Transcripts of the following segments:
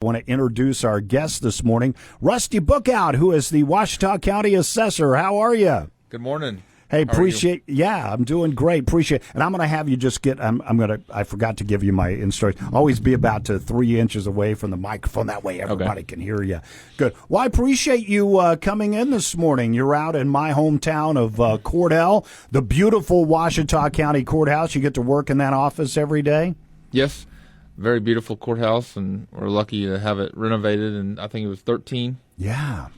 I want to introduce our guest this morning, Rusty Bookout, who is the Ouachita County Assessor. How are you? Good morning. Hey, I'm doing great. Appreciate, and I'm going to have you just I forgot to give you my instructions. Always be about 3 inches away from the microphone. That way everybody can hear you. Good. Well, I appreciate you coming in this morning. You're out in my hometown of Cordell, the beautiful Ouachita County Courthouse. You get to work in that office every day? Yes. Very beautiful courthouse, and we're lucky to have it renovated, and I think it was 13. Yeah.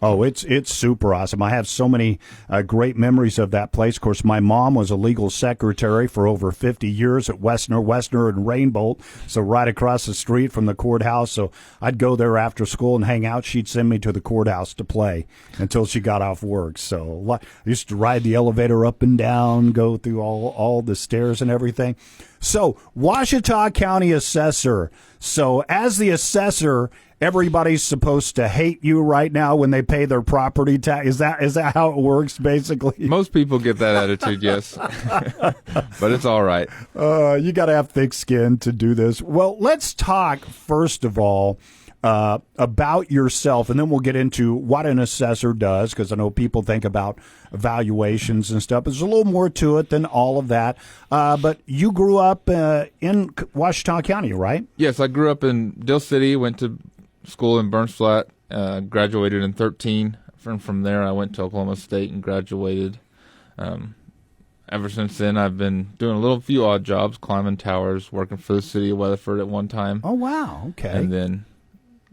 Oh, it's super awesome. I have so many great memories of that place. Of course, my mom was a legal secretary for over 50 years at Westner and Rainbolt, so right across the street from the courthouse. So I'd go there after school and hang out. She'd send me to the courthouse to play until she got off work. So I used to ride the elevator up and down, go through all the stairs and everything. So, Ouachita County Assessor. So, as the assessor, everybody's supposed to hate you right now when they pay their property tax. Is that how it works, basically? Most people get that attitude, yes. But it's all right. You got to have thick skin to do this. Well, let's talk, first of all, about yourself, and then we'll get into what an assessor does, because I know people think about evaluations and stuff. There's a little more to it than all of that. But you grew up in Ouachita County, right? Yes, I grew up in Dill City, went to school in Burns Flat, graduated in 13. From there, I went to Oklahoma State and graduated. Ever since then, I've been doing a few odd jobs, climbing towers, working for the city of Weatherford at one time. Oh, wow. Okay. And then,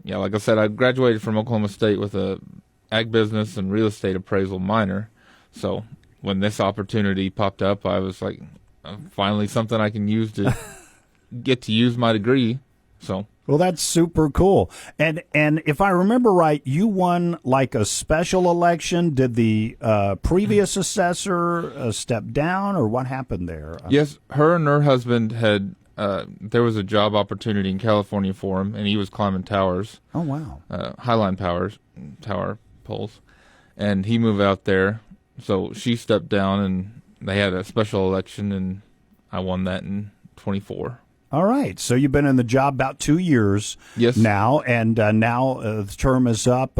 yeah, like I said, I graduated from Oklahoma State with a ag business and real estate appraisal minor. So when this opportunity popped up, I was like, finally something I can use to get to use my degree. So. Well, that's super cool. And if I remember right, you won like a special election. Did the previous assessor step down, or what happened there? Yes, her and her husband had, there was a job opportunity in California for him, and he was climbing towers. Oh, wow. Highline tower poles. And he moved out there. So she stepped down, and they had a special election, and I won that in 24. All right. So you've been in the job about 2 years now, and now the term is up,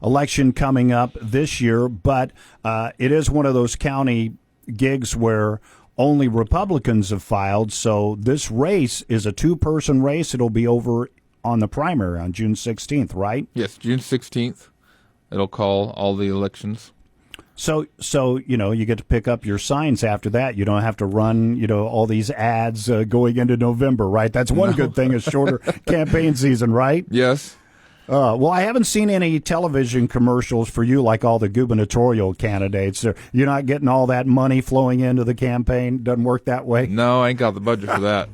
election coming up this year, but it is one of those county gigs where only Republicans have filed, so this race is a two-person race. It'll be over on the primary on June 16th, right? Yes, June 16th. It'll call all the elections. So you get to pick up your signs after that. You don't have to run, all these ads going into November, right? That's one good thing, is shorter campaign season, right? Yes. Well, I haven't seen any television commercials for you like all the gubernatorial candidates. You're not getting all that money flowing into the campaign? Doesn't work that way? No, I ain't got the budget for that.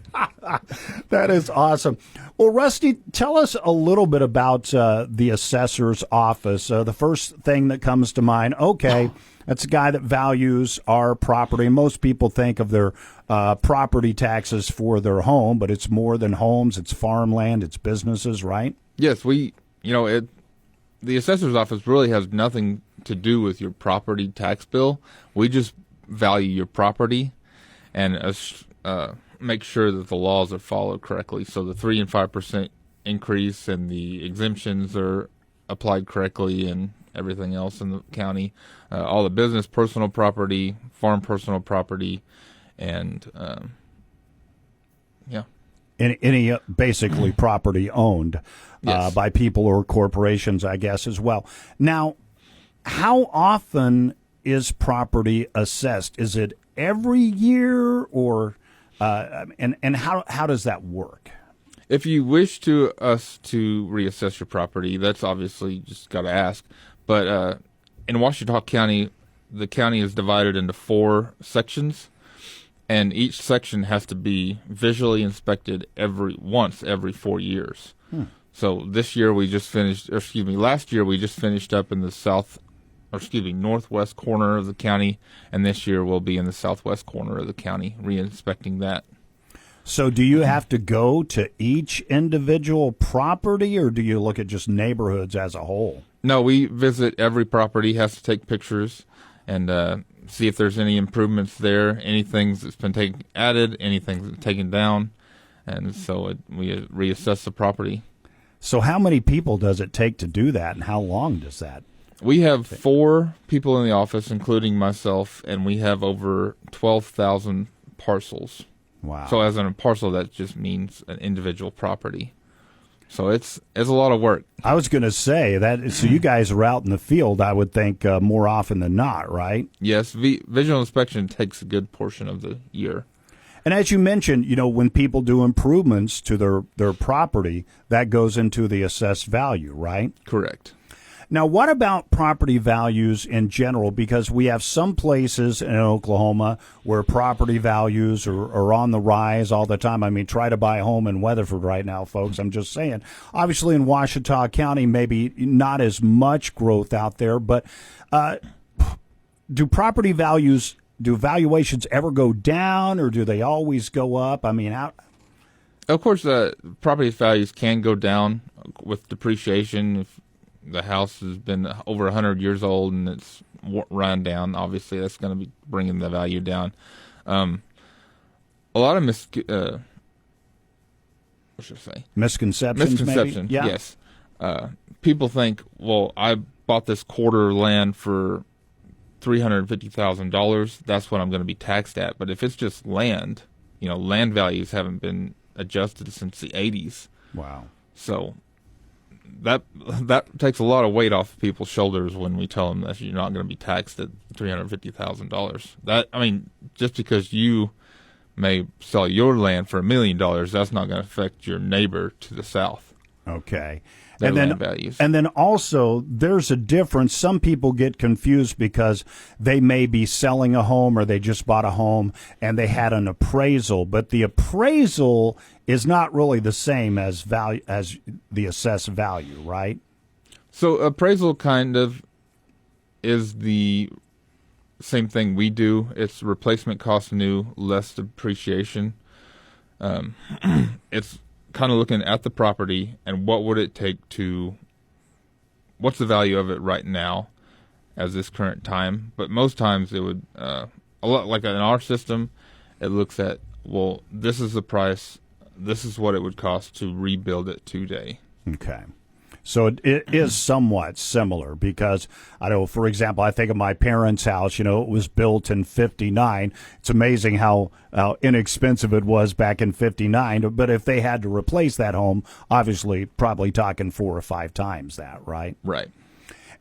That is awesome. Well, Rusty, tell us a little bit about the assessor's office. The first thing that comes to mind, okay, that's a guy that values our property. Most people think of their property taxes for their home, but it's more than homes. It's farmland. It's businesses, right? Yes, the assessor's office really has nothing to do with your property tax bill. We just value your property and make sure that the laws are followed correctly. So the 3% and 5% increase and the exemptions are applied correctly, and everything else in the county. All the business personal property, farm personal property, and Any basically property owned Yes. by people or corporations, I guess, as well. Now, how often is property assessed? Is it every year, or and how does that work? If you wish us to reassess your property, that's obviously just got to ask. But in Ouachita County, the county is divided into 4 sections, and each section has to be visually inspected once every 4 years. So last year we just finished up in the northwest corner of the county, and this year we'll be in the southwest corner of the county, re-inspecting that. So do you have to go to each individual property, or do you look at just neighborhoods as a whole? No, we visit every property, has to take pictures, and see if there's any improvements there, anything that's been added, anything that's taken down, and so we reassess the property. So how many people does it take to do that, and how long does that? We have 4 people in the office, including myself, and we have over 12,000 parcels. Wow. So as in a parcel, that just means an individual property. So it's a lot of work. I was going to say that. So you guys are out in the field, I would think, more often than not, right? Yes, visual inspection takes a good portion of the year. And as you mentioned, when people do improvements to their property, that goes into the assessed value, right? Correct. Now, what about property values in general? Because we have some places in Oklahoma where property values are on the rise all the time. I mean, try to buy a home in Weatherford right now, folks. I'm just saying. Obviously, in Ouachita County, maybe not as much growth out there, but do valuations ever go down, or do they always go up? I mean, Of course, property values can go down with depreciation. If the house has been over 100 years old and it's run down, obviously that's going to be bringing the value down. A lot of misconceptions, maybe? Yeah. Yes. People think, well, I bought this quarter land for $350,000. That's what I'm going to be taxed at. But if it's just land, land values haven't been adjusted since the 80s. Wow. So that takes a lot of weight off people's shoulders when we tell them that you're not going to be taxed at $350,000. Just because you may sell your land for $1 million, that's not going to affect your neighbor to the south. Okay. Their And then, land values. and then also, there's a difference. Some people get confused because they may be selling a home or they just bought a home and they had an appraisal, but the appraisal is not really the same as the assessed value, right? So appraisal kind of is the same thing we do. It's replacement cost new, less depreciation. It's kind of looking at the property and what would it take what's the value of it right now as this current time. But most times it would, a lot like in our system, it looks at, well, this is the price, this is what it would cost to rebuild it today. Okay. So it is somewhat similar because, I know, for example, I think of my parents' house, it was built in 59. It's amazing how inexpensive it was back in 59. But if they had to replace that home, obviously probably talking 4 or 5 times that, right? Right.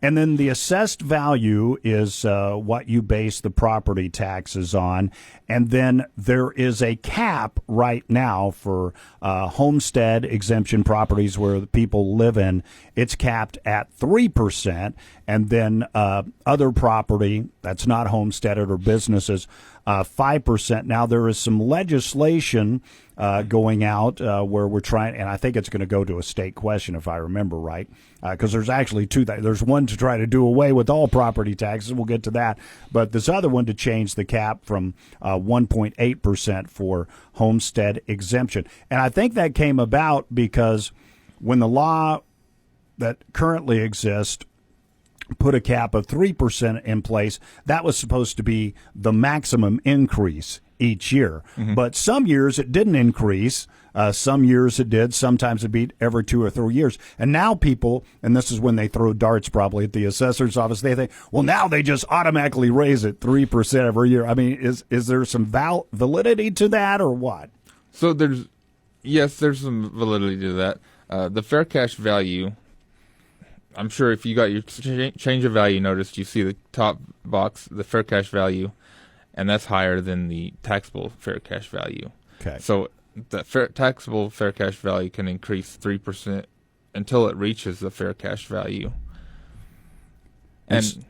And then the assessed value is what you base the property taxes on. And then there is a cap right now for homestead exemption properties where the people live in. It's capped at 3%. And then other property that's not homesteaded or businesses, 5%. Now, there is some legislation going out where we're trying, and I think it's going to go to a state question if I remember right, because there's actually 2. There's one to try to do away with all property taxes. We'll get to that. But this other one to change the cap from 1.8% for homestead exemption. And I think that came about because when the law that currently exists put a cap of 3% in place, that was supposed to be the maximum increase each year. Mm-hmm. But some years it didn't increase. Some years it did. Sometimes it'd be every 2 or 3 years. And now people, and this is when they throw darts probably at the assessor's office, they think, well, now they just automatically raise it 3% every year. I mean, is there some validity to that or what? So there's some validity to that. The fair cash value, I'm sure if you got your change of value notice, you see the top box, the fair cash value, and that's higher than the taxable fair cash value. Okay. So the taxable fair cash value can increase 3% until it reaches the fair cash value. And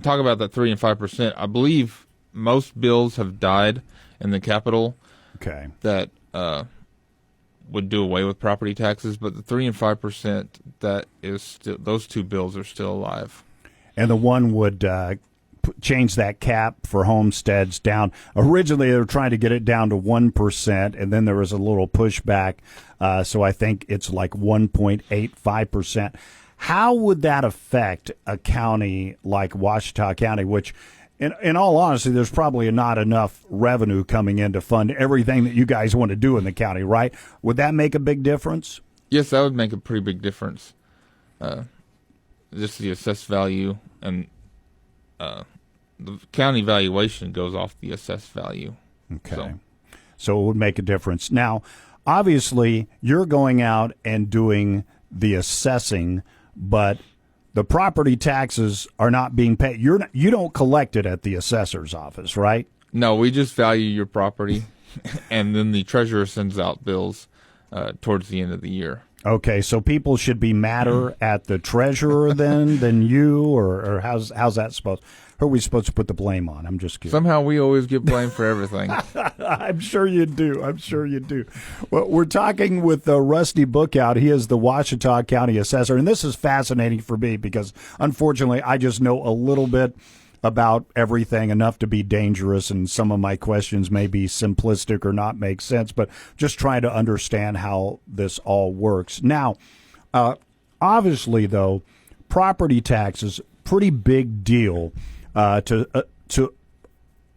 talk about that 3 and 5%. I believe most bills have died in the Capitol. Okay. That would do away with property taxes, but the 3 and 5%, that is still, those 2 bills are still alive. And the one would change that cap for homesteads down. Originally, they were trying to get it down to 1%, and then there was a little pushback. So I think it's like 1.85%. How would that affect a county like Ouachita County, which, in all honesty, there's probably not enough revenue coming in to fund everything that you guys want to do in the county, right? Would that make a big difference? Yes, that would make a pretty big difference. Just the assessed value, and the county valuation goes off the assessed value. Okay. So it would make a difference. Now, obviously, you're going out and doing the assessing, but the property taxes are not being paid. You don't collect it at the assessor's office, right? No, we just value your property, and then the treasurer sends out bills towards the end of the year. Okay, so people should be madder at the treasurer than you, or how's that supposed? Who are we supposed to put the blame on? I'm just kidding. Somehow we always get blamed for everything. I'm sure you do. Well, we're talking with Rusty Bookout. He is the Ouachita County Assessor, and this is fascinating for me because, unfortunately, I just know a little bit about everything, enough to be dangerous, and some of my questions may be simplistic or not make sense, but just trying to understand how this all works. Now, obviously, though, property taxes, pretty big deal to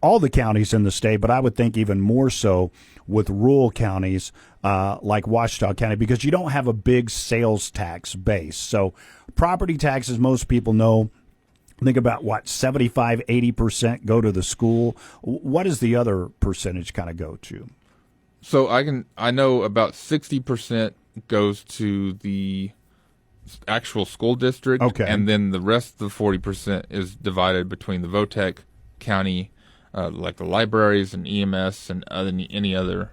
all the counties in the state, but I would think even more so with rural counties like Ouachita County, because you don't have a big sales tax base. So property taxes, most people know, think about 75-80% go to the school. What does the other percentage kind of go to? So I know about 60% goes to the actual school district, okay, and then the rest of the 40% is divided between the Votech County, like the libraries and EMS and any other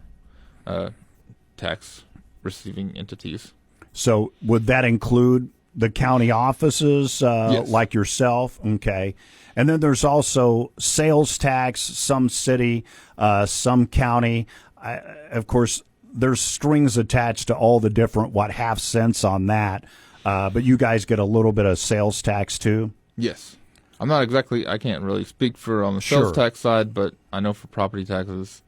tax receiving entities. So would that include the county offices, yes, like yourself? Okay. And then there's also sales tax, some city, some county. Of course, there's strings attached to all the different, half cents on that. But you guys get a little bit of sales tax too? Yes. I can't really speak for on the sales tax side, but I know for property taxes,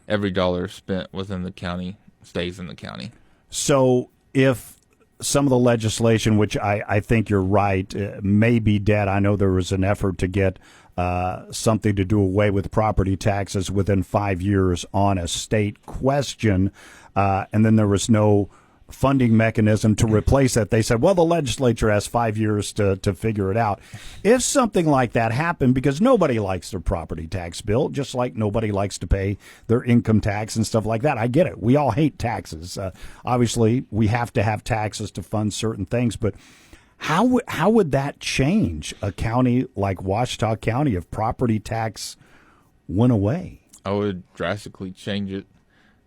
every dollar spent within the county stays in the county. So if some of the legislation, which I think you're right, may be dead. I know there was an effort to get something to do away with property taxes within 5 years on a state question, and then there was no funding mechanism to replace that. They said, well, the legislature has 5 years to figure it out. If something like that happened, because nobody likes their property tax bill, just like nobody likes to pay their income tax and stuff like that. I get it. We all hate taxes. Obviously, we have to have taxes to fund certain things, but how would that change a county like Ouachita County if property tax went away? I would drastically change it.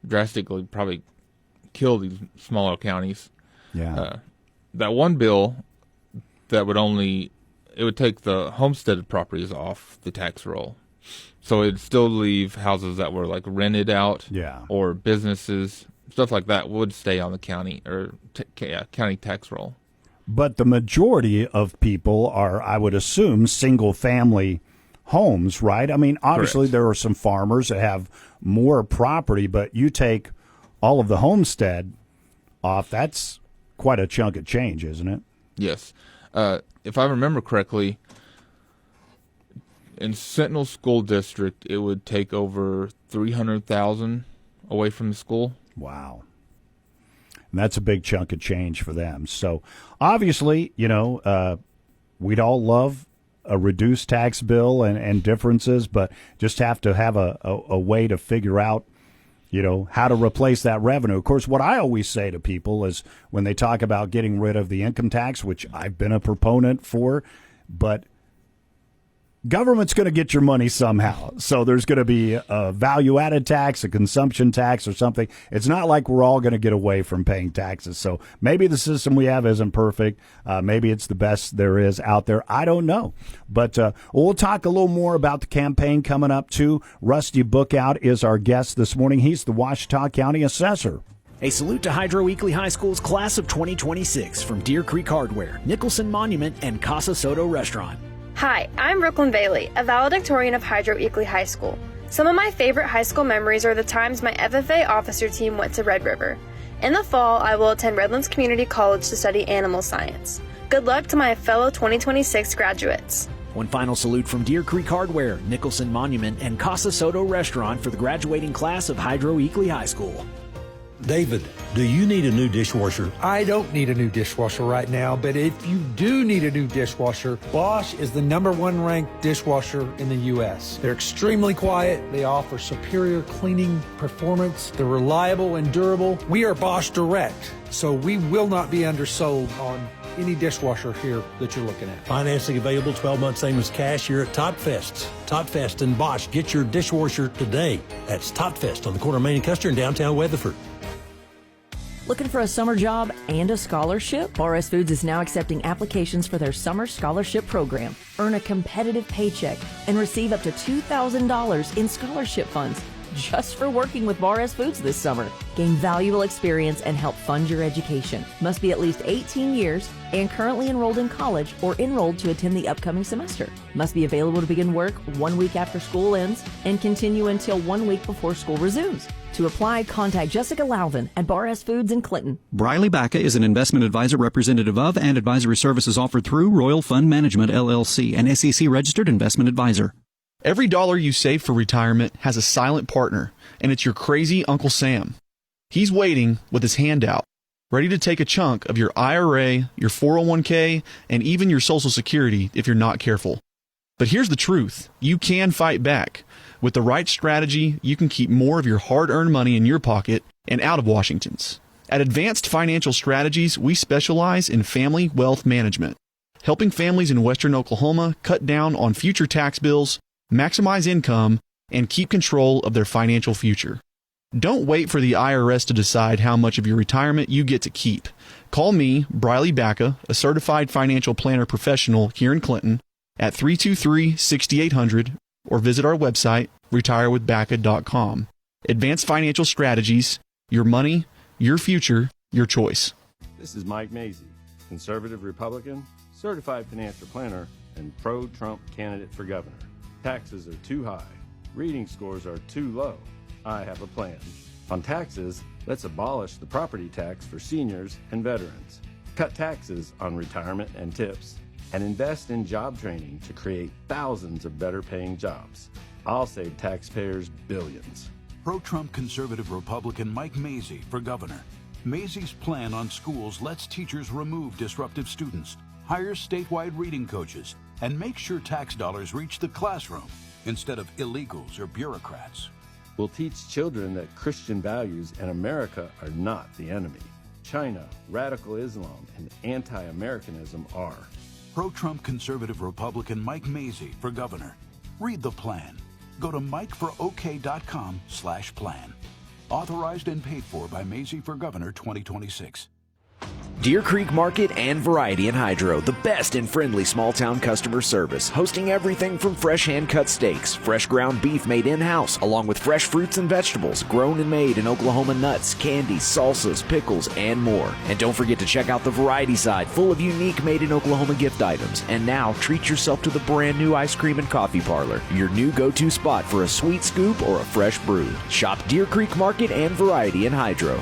Drastically probably kill these smaller counties. Yeah. That one bill that would take the homesteaded properties off the tax roll. So it'd still leave houses that were like rented out, yeah, or businesses, stuff like that would stay on the county or county tax roll. But the majority of people are, I would assume, single family homes, right? I mean, obviously Correct. There are some farmers that have more property, but you take all of the homestead off, that's quite a chunk of change, isn't it? Yes. If I remember correctly, in Sentinel School District, it would take over $300,000 away from the school. Wow. And that's a big chunk of change for them. So obviously, we'd all love a reduced tax bill and differences, but just have to have a way to figure out how to replace that revenue. Of course, what I always say to people is when they talk about getting rid of the income tax, which I've been a proponent for, but government's going to get your money somehow. So there's going to be a value-added tax, a consumption tax or something. It's not like we're all going to get away from paying taxes. So maybe the system we have isn't perfect. Maybe it's the best there is out there. I don't know. But we'll talk a little more about the campaign coming up, too. Rusty Bookout is our guest this morning. He's the Ouachita County Assessor. A salute to Hydro Weekly High School's class of 2026 from Deer Creek Hardware, Nicholson Monument, and Casa Soto Restaurant. Hi, I'm Brooklyn Bailey, a valedictorian of Hydro Eakley High School. Some of my favorite high school memories are the times my FFA officer team went to Red River. In the fall, I will attend Redlands Community College to study animal science. Good luck to my fellow 2026 graduates. One final salute from Deer Creek Hardware, Nicholson Monument, and Casa Soto Restaurant for the graduating class of Hydro Eakley High School. David, do you need a new dishwasher? I don't need a new dishwasher right now, but if you do need a new dishwasher, Bosch is the #1 ranked dishwasher in the U.S. They're extremely quiet. They offer superior cleaning performance. They're reliable and durable. We are Bosch Direct, so we will not be undersold on any dishwasher here that you're looking at. Financing available, 12 months same as cash here at Tot Fest. Tot Fest and Bosch. Get your dishwasher today. That's Tot Fest on the corner of Main and Custer in downtown Weatherford. Looking for a summer job and a scholarship? Bar-S Foods is now accepting applications for their summer scholarship program. Earn a competitive paycheck and receive up to $2,000 in scholarship funds just for working with Bar-S Foods this summer. Gain valuable experience and help fund your education. Must be at least 18 years and currently enrolled in college or enrolled to attend the upcoming semester. Must be available to begin work 1 week after school ends and continue until 1 week before school resumes. To apply, contact Jessica Loudon at Bar-S Foods in Clinton. Briley Bacca is an investment advisor representative of and advisory services offered through Royal Fund Management, LLC, an SEC-registered investment advisor. Every dollar you save for retirement has a silent partner, and it's your crazy Uncle Sam. He's waiting with his hand out, ready to take a chunk of your IRA, your 401k, and even your Social Security if you're not careful. But here's the truth. You can fight back. With the right strategy, you can keep more of your hard-earned money in your pocket and out of Washington's. At Advanced Financial Strategies, we specialize in family wealth management, helping families in western Oklahoma cut down on future tax bills, maximize income, and keep control of their financial future. Don't wait for the IRS to decide how much of your retirement you get to keep. Call me, Briley Bacca, a certified financial planner professional here in Clinton, at 323-6800, or visit our website, retirewithbacca.com. Advanced Financial Strategies, your money, your future, your choice. This is Mike Mazie, conservative Republican, certified financial planner, and pro-Trump candidate for governor. Taxes are too high. Reading scores are too low. I have a plan. On taxes, let's abolish the property tax for seniors and veterans. Cut taxes on retirement and tips. And invest in job training to create thousands of better paying jobs. I'll save taxpayers billions. Pro-Trump conservative Republican Mike Mazie for governor. Mazie's plan on schools lets teachers remove disruptive students, hire statewide reading coaches, and make sure tax dollars reach the classroom instead of illegals or bureaucrats. We'll teach children that Christian values and America are not the enemy. China, radical Islam, and anti-Americanism are. Pro-Trump conservative Republican Mike Mazie for governor. Read the plan. Go to MikeForOK.com/plan. Authorized and paid for by Mazie for Governor 2026. Deer Creek Market and Variety in Hydro, the best in friendly small-town customer service, hosting everything from fresh hand-cut steaks, fresh ground beef made in-house, along with fresh fruits and vegetables, grown and made in Oklahoma nuts, candies, salsas, pickles, and more. And don't forget to check out the Variety side, full of unique made-in-Oklahoma gift items. And now, treat yourself to the brand-new ice cream and coffee parlor, your new go-to spot for a sweet scoop or a fresh brew. Shop Deer Creek Market and Variety in Hydro.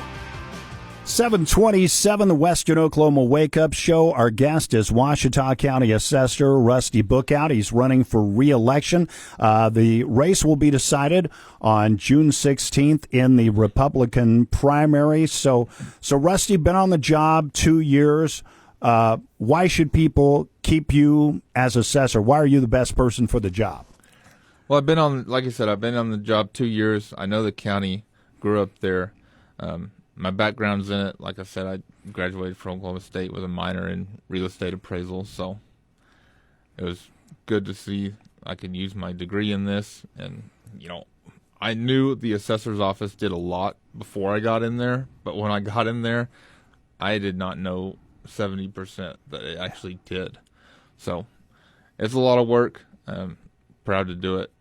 727, the Western Oklahoma Wake Up Show. Our guest is Ouachita County Assessor Rusty Bookout. He's running for re-election. The race will be decided on June 16th in the Republican primary. So Rusty, been on the job 2 years. Why should people keep you as assessor? Why are you the best person for the job? Well, like I said, I've been on the job 2 years. I know the county, grew up there. My background's in it. Like I said, I graduated from Oklahoma State with a minor in real estate appraisal, so it was good to see I could use my degree in this. And, I knew the assessor's office did a lot before I got in there, but when I got in there, I did not know 70% that it actually did. So it's a lot of work. I'm proud to do it.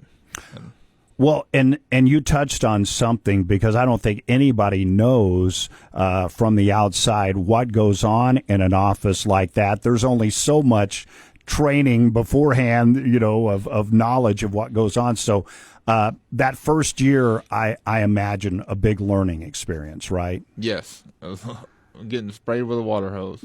Well, and you touched on something, because I don't think anybody knows from the outside what goes on in an office like that. There's only so much training beforehand, of knowledge of what goes on. So that first year, I imagine a big learning experience, right? Yes. I was getting sprayed with a water hose,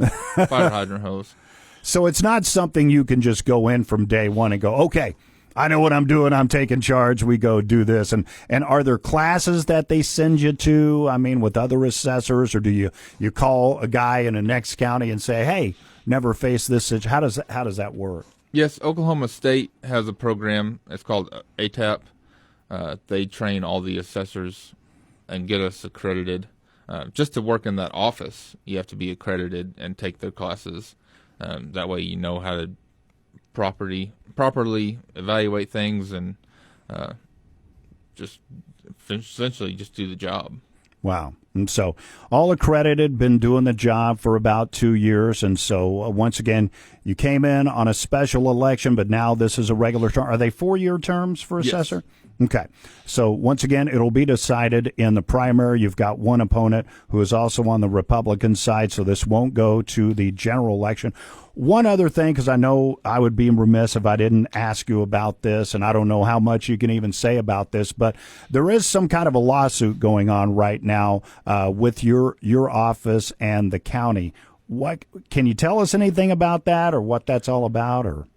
fire hydrant hose. So it's not something you can just go in from day one and go, okay, I know what I'm doing. I'm taking charge. We go do this. And are there classes that they send you to? I mean, with other assessors, or do you call a guy in the next county and say, hey, never face this situation? How does that work? Yes, Oklahoma State has a program. It's called ATAP. They train all the assessors and get us accredited. Just to work in that office, you have to be accredited and take their classes. That way you know how to properly evaluate things and just essentially just do the job. Wow. And so all accredited, been doing the job for about 2 years. And so once again, you came in on a special election, but now this is a regular term. Are they 4-year terms for assessor? Yes. Okay. So once again, it'll be decided in the primary. You've got one opponent who is also on the Republican side, so this won't go to the general election. One other thing, because I know I would be remiss if I didn't ask you about this, and I don't know how much you can even say about this, but there is some kind of a lawsuit going on right now with your office and the county. What can you tell us anything about that, or what that's all about, or?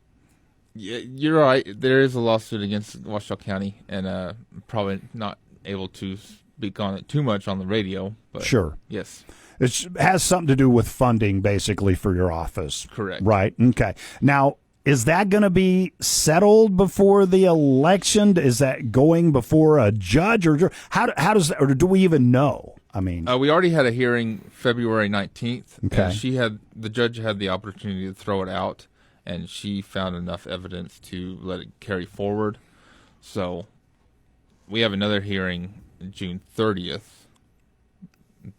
Yeah, you're right. There is a lawsuit against Ouachita County, and probably not able to speak on it too much on the radio. But sure. Yes. It has something to do with funding, basically, for your office. Correct. Right. Okay. Now, is that going to be settled before the election? Is that going before a judge, or how does that, or do we even know? I mean, we already had a hearing February 19th. Okay. And the judge had the opportunity to throw it out, and she found enough evidence to let it carry forward. So we have another hearing June 30th.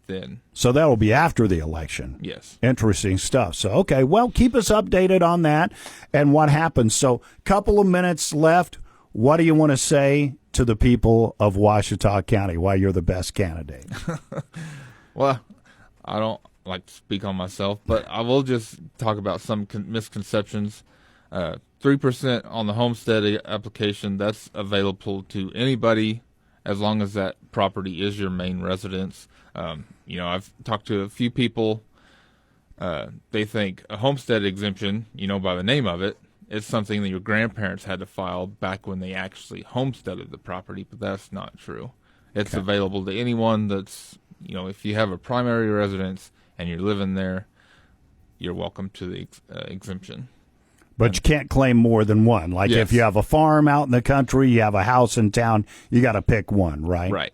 Then. So that'll be after the election. Yes. Interesting stuff. So, okay, well, keep us updated on that and what happens. So, couple of minutes left. What do you want to say to the people of Ouachita County why you're the best candidate? Well, I don't like to speak on myself, but I will just talk about some misconceptions. 3% on the homestead application, that's available to anybody as long as that property is your main residence. I've talked to a few people. They think a homestead exemption, by the name of it, is something that your grandparents had to file back when they actually homesteaded the property, but that's not true. It's available to anyone that's, if you have a primary residence and you're living there, you're welcome to the exemption. But you can't claim more than one. Like if you have a farm out in the country, you have a house in town, you got to pick one, right? Right.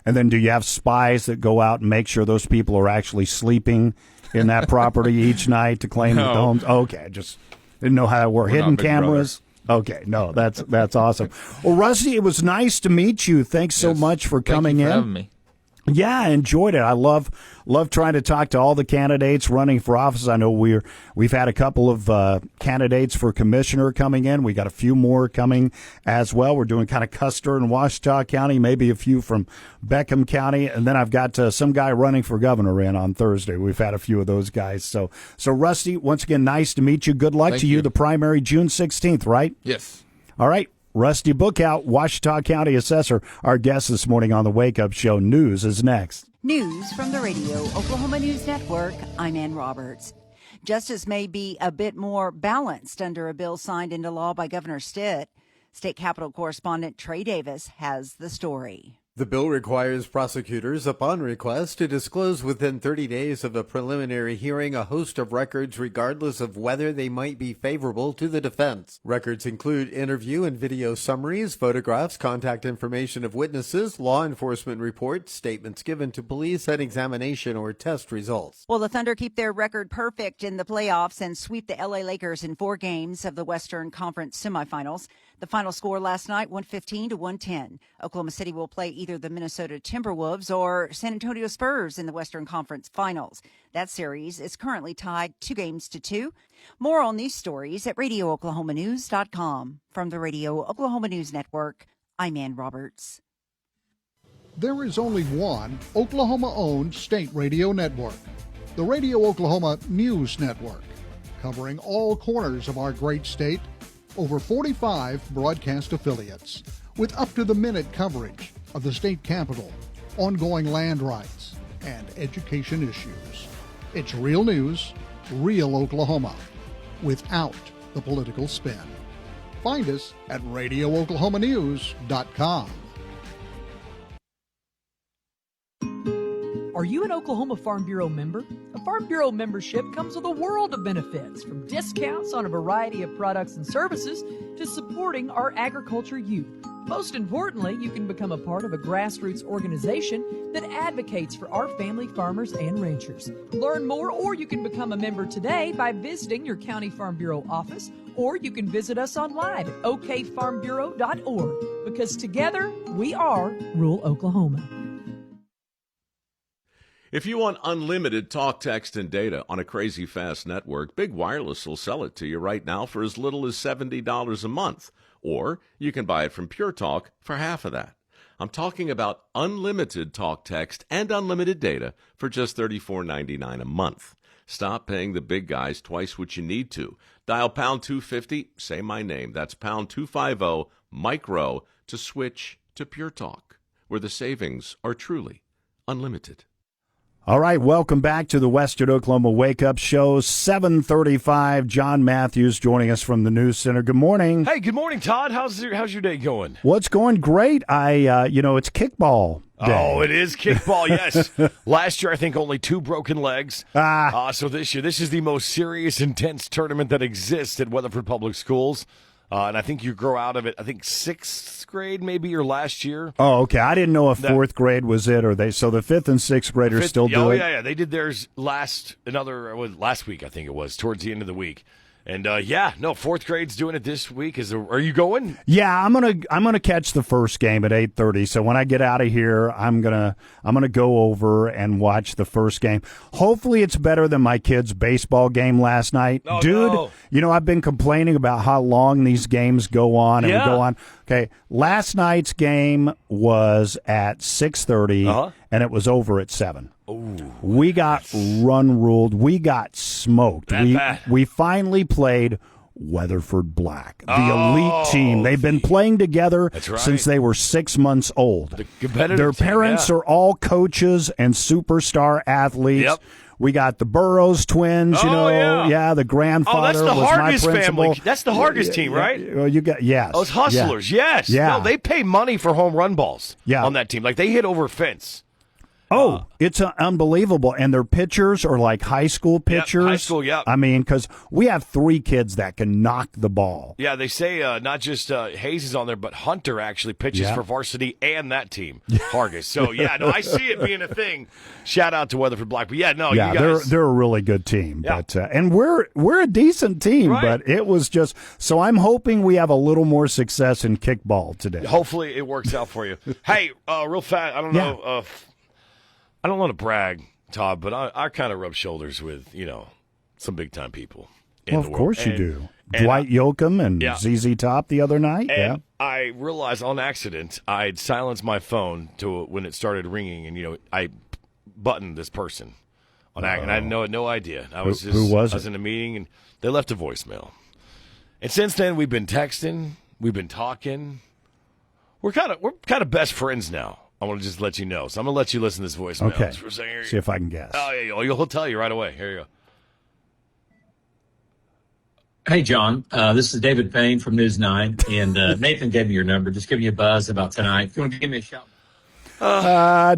And then do you have spies that go out and make sure those people are actually sleeping in that property each night to claim the homes? Okay, just didn't know how that worked. Hidden cameras? Okay, no, that's awesome. Well, Rusty, it was nice to meet you. Thanks so much for coming in. Thank you for having me. Yeah, I enjoyed it. I love trying to talk to all the candidates running for office. I know we've had a couple of candidates for commissioner coming in. We got a few more coming as well. We're doing kind of Custer and Ouachita County, maybe a few from Beckham County, and then I've got some guy running for governor in on Thursday. We've had a few of those guys. So Rusty, once again, nice to meet you. Good luck to you. The primary June 16th, right? Yes. All right. Rusty Bookout, Ouachita County Assessor, our guest this morning on the Wake Up Show. News is next. News from the Radio Oklahoma News Network. I'm Ann Roberts. Justice may be a bit more balanced under a bill signed into law by Governor Stitt. State Capitol correspondent Trey Davis has the story. The bill requires prosecutors, upon request, to disclose within 30 days of a preliminary hearing a host of records regardless of whether they might be favorable to the defense. Records include interview and video summaries, photographs, contact information of witnesses, law enforcement reports, statements given to police, and examination or test results. Will the Thunder keep their record perfect in the playoffs and sweep the LA Lakers in 4 games of the Western Conference semifinals? The final score last night, 115-110. Oklahoma City will play either the Minnesota Timberwolves or San Antonio Spurs in the Western Conference Finals. That series is currently tied 2-2. More on these stories at RadioOklahomaNews.com. From the Radio Oklahoma News Network, I'm Ann Roberts. There is only one Oklahoma-owned state radio network, the Radio Oklahoma News Network, covering all corners of our great state. Over 45 broadcast affiliates with up-to-the-minute coverage of the state capitol, ongoing land rights, and education issues. It's real news, real Oklahoma, without the political spin. Find us at RadioOklahomaNews.com. Are you an Oklahoma Farm Bureau member? A Farm Bureau membership comes with a world of benefits, from discounts on a variety of products and services to supporting our agriculture youth. Most importantly, you can become a part of a grassroots organization that advocates for our family farmers and ranchers. Learn more, or you can become a member today by visiting your County Farm Bureau office, or you can visit us online at okfarmbureau.org, because together we are rural Oklahoma. If you want unlimited talk, text, and data on a crazy fast network, Big Wireless will sell it to you right now for as little as $70 a month. Or you can buy it from Pure Talk for half of that. I'm talking about unlimited talk, text, and unlimited data for just $34.99 a month. Stop paying the big guys twice what you need to. Dial pound 250, say my name. That's pound 250, micro, to switch to Pure Talk, where the savings are truly unlimited. All right, welcome back to the Western Oklahoma Wake Up Show, 7:35. John Matthews joining us from the News Center. Good morning. Hey, good morning, Todd. How's your day going? What's going great? It's kickball day. Oh, it is kickball, yes. Last year, I think only 2 broken legs. So this year, this is the most serious, intense tournament that exists at Weatherford Public Schools. And I think you grow out of it, I think 6th grade maybe, or last year. Oh, okay. I didn't know if 4th grade was it, or so the 5th and 6th graders still do it? Yeah. They did theirs last week, I think it was, towards the end of the week. And 4th grade's doing it this week. Are you going? Yeah, I'm gonna catch the first game at 8:30. So when I get out of here, I'm gonna go over and watch the first game. Hopefully, it's better than my kid's baseball game last night, oh, dude. No. I've been complaining about how long these games go on, and we go on. Okay, last night's game was at 6:30, and it was over at 7. Ooh, we got ruled. We got smoked. We finally played Weatherford Black, the elite team. They've been playing together since they were 6 months old. Their parents are all coaches and superstar athletes. Yep. We got the Burrows twins, the grandfather that's the was Hargis my principal. family. That's the Hargis team, right? You got Those hustlers, yes. Yeah. No, they pay money for home run balls on that team. Like, they hit over a fence. It's unbelievable. And their pitchers are like high school pitchers. High school, yeah. I mean, because we have 3 kids that can knock the ball. Yeah, they say not just Hayes is on there, but Hunter actually pitches for varsity and that team, Hargis. So, I see it being a thing. Shout out to Weatherford Black. But, you guys. They're a really good team. Yeah. But and we're a decent team, but it was just – so I'm hoping we have a little more success in kickball today. Hopefully it works out for you. Hey, real fast, I don't know I don't want to brag, Todd, but I kind of rub shoulders with, some big-time people in the world. Of course you do. Dwight Yoakam and ZZ Top the other night. And I realized on accident I'd silenced my phone when it started ringing, and, I buttoned this person on accident. I had no idea. Who was it? I was in a meeting, and they left a voicemail. And since then, we've been texting. We've been talking. We're kind of best friends now. I want to just let you know. So I'm going to let you listen to this voicemail. Okay. See if I can guess. Oh, yeah. He'll tell you right away. Here you go. Hey, John. This is David Payne from News 9. And Nathan gave me your number. Just give me a buzz about tonight. If you want to give me a shout.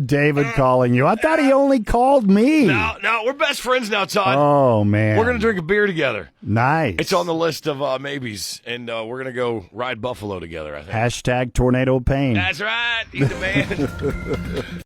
David calling you. I thought he only called me. No, we're best friends now, Todd. Oh, man. We're going to drink a beer together. Nice. It's on the list of maybes, and we're going to go ride buffalo together, I think. #Tornado Pain. That's right. He's the man.